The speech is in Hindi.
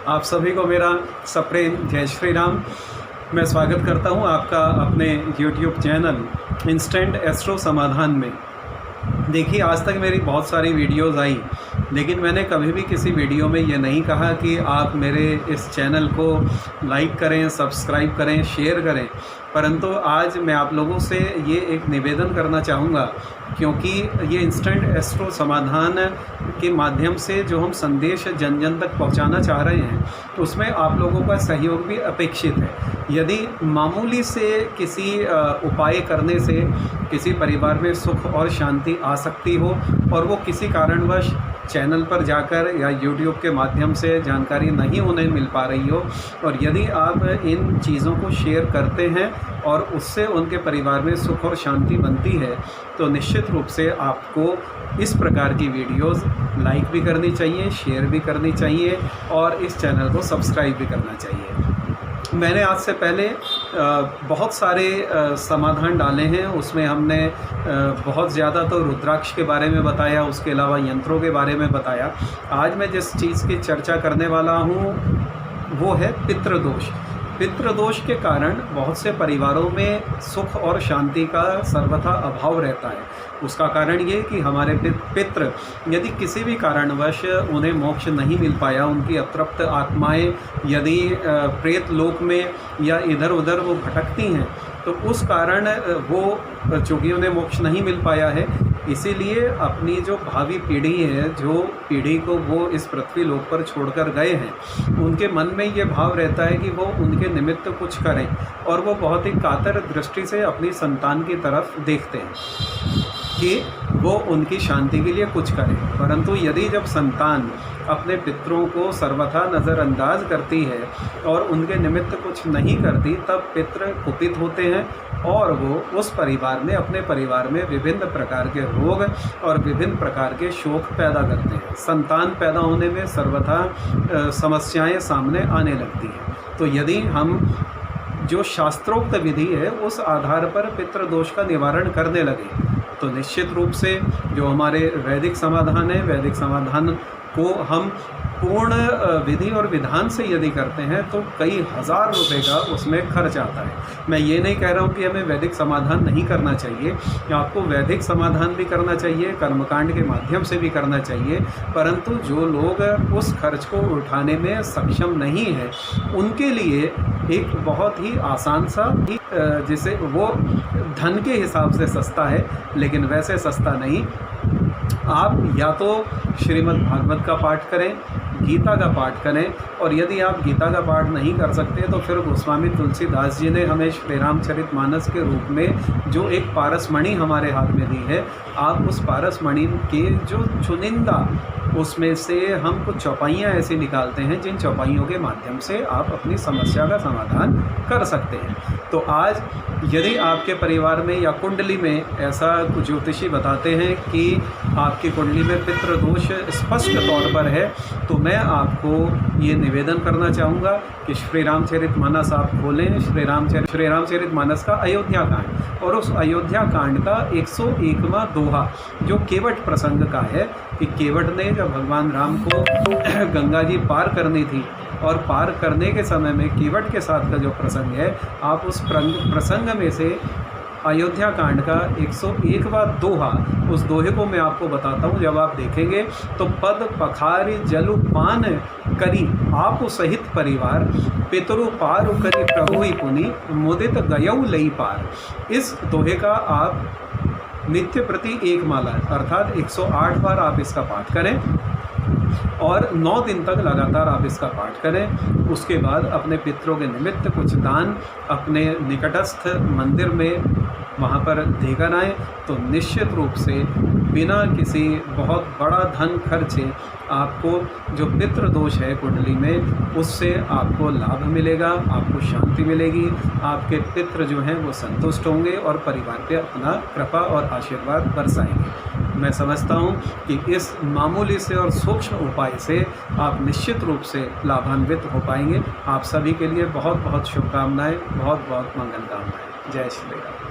आप सभी को मेरा सप्रेम जय श्री राम। मैं स्वागत करता हूं आपका अपने YouTube चैनल इंस्टेंट एस्ट्रो समाधान में। देखिए, आज तक मेरी बहुत सारी वीडियोस आई, लेकिन मैंने कभी भी किसी वीडियो में ये नहीं कहा कि आप मेरे इस चैनल को लाइक करें, सब्सक्राइब करें, शेयर करें। परंतु आज मैं आप लोगों से ये एक निवेदन करना चाहूँगा, क्योंकि ये इंस्टेंट एस्ट्रो समाधान के माध्यम से जो हम संदेश जन जन तक पहुंचाना चाह रहे हैं, उसमें आप लोगों का सहयोग भी अपेक्षित है। यदि मामूली से किसी उपाय करने से किसी परिवार में सुख और शांति आ सकती हो और वो किसी कारणवश चैनल पर जाकर या YouTube के माध्यम से जानकारी नहीं उन्हें मिल पा रही हो, और यदि आप इन चीज़ों को शेयर करते हैं और उससे उनके परिवार में सुख और शांति बनती है, तो निश्चित रूप से आपको इस प्रकार की वीडियोस लाइक भी करनी चाहिए, शेयर भी करनी चाहिए और इस चैनल को सब्सक्राइब भी करना चाहिए। मैंने आज से पहले बहुत सारे समाधान डाले हैं। उसमें हमने बहुत ज़्यादा तो रुद्राक्ष के बारे में बताया, उसके अलावा यंत्रों के बारे में बताया। आज मैं जिस चीज़ की चर्चा करने वाला हूँ वो है पितृदोष। पितृदोष के कारण बहुत से परिवारों में सुख और शांति का सर्वथा अभाव रहता है। उसका कारण ये कि हमारे पितृ यदि किसी भी कारणवश उन्हें मोक्ष नहीं मिल पाया, उनकी अतृप्त आत्माएं यदि प्रेत लोक में या इधर उधर वो भटकती हैं, तो उस कारण वो, चूँकि उन्हें मोक्ष नहीं मिल पाया है, इसीलिए अपनी जो भावी पीढ़ी है, जो पीढ़ी को वो इस पृथ्वी लोक पर छोड़कर गए हैं, उनके मन में ये भाव रहता है कि वो उनके निमित्त कुछ करें, और वो बहुत ही कातर दृष्टि से अपनी संतान की तरफ देखते हैं कि वो उनकी शांति के लिए कुछ करें। परंतु यदि जब संतान अपने पितरों को सर्वथा नज़रअंदाज करती है और उनके निमित्त कुछ नहीं करती, तब पितृ कुपित होते हैं और वो उस परिवार में, अपने परिवार में विभिन्न प्रकार के रोग और विभिन्न प्रकार के शोक पैदा करते हैं। संतान पैदा होने में सर्वथा समस्याएं सामने आने लगती हैं। तो यदि हम जो शास्त्रोक्त विधि है उस आधार पर पितृदोष का निवारण करने लगे, तो निश्चित रूप से जो हमारे वैदिक समाधान है, वैदिक समाधान को हम पूर्ण विधि और विधान से यदि करते हैं तो कई हज़ार रुपए का उसमें खर्च आता है। मैं ये नहीं कह रहा हूँ कि हमें वैदिक समाधान नहीं करना चाहिए, आपको वैदिक समाधान भी करना चाहिए, कर्मकांड के माध्यम से भी करना चाहिए। परंतु जो लोग उस खर्च को उठाने में सक्षम नहीं है, उनके लिए एक बहुत ही आसान सा, जिसे वो धन के हिसाब से सस्ता है लेकिन वैसे सस्ता नहीं। आप या तो श्रीमद् भागवत का पाठ करें, गीता का पाठ करें, और यदि आप गीता का पाठ नहीं कर सकते तो फिर गोस्वामी तुलसीदास जी ने हमें श्री रामचरितमानस के रूप में जो एक पारसमणि हमारे हाथ में दी है, आप उस पारसमणि के जो चुनिंदा, उसमें से हम कुछ चौपाइयाँ ऐसी निकालते हैं जिन चौपाइयों के माध्यम से आप अपनी समस्या का समाधान कर सकते हैं। तो आज यदि आपके परिवार में या कुंडली में ऐसा कुछ ज्योतिषी बताते हैं कि आपकी कुंडली में पितृदोष स्पष्ट तौर पर है, तो मैं आपको ये निवेदन करना चाहूँगा कि श्री रामचरितमानस आप खोलें, श्री रामचरितमानस का अयोध्या कांड, और उस अयोध्या कांड का 101वां दोहा जो केवट प्रसंग का है, कि केवट ने जब भगवान राम को गंगा जी पार करनी थी, और पार करने के समय में केवट के साथ का जो प्रसंग है, आप उस प्रसंग में से अयोध्या कांड का 101वां दोहा, उस दोहे को मैं आपको बताता हूँ। जब आप देखेंगे तो पद पखारी जलु पान करी आप सहित परिवार, पितरु पार करी प्रभु ही पुनि मुदित गयऊ लई पार। इस दोहे का आप नित्य प्रति एक माला, अर्थात 108 बार आप इसका पाठ करें और 9 दिन तक लगातार आप इसका पाठ करें। उसके बाद अपने पितरों के निमित्त कुछ दान अपने निकटस्थ मंदिर में वहाँ पर देकर आएँ, तो निश्चित रूप से बिना किसी बहुत बड़ा धन खर्चे आपको जो पितृदोष है कुंडली में, उससे आपको लाभ मिलेगा, आपको शांति मिलेगी, आपके पितृ जो हैं वो संतुष्ट होंगे और परिवार पे अपना कृपा और आशीर्वाद बरसाएंगे। मैं समझता हूँ कि इस मामूली से और सूक्ष्म उपाय से आप निश्चित रूप से लाभान्वित हो पाएंगे। आप सभी के लिए बहुत बहुत शुभकामनाएं, बहुत बहुत मंगल कामनाएं। जय श्री राम।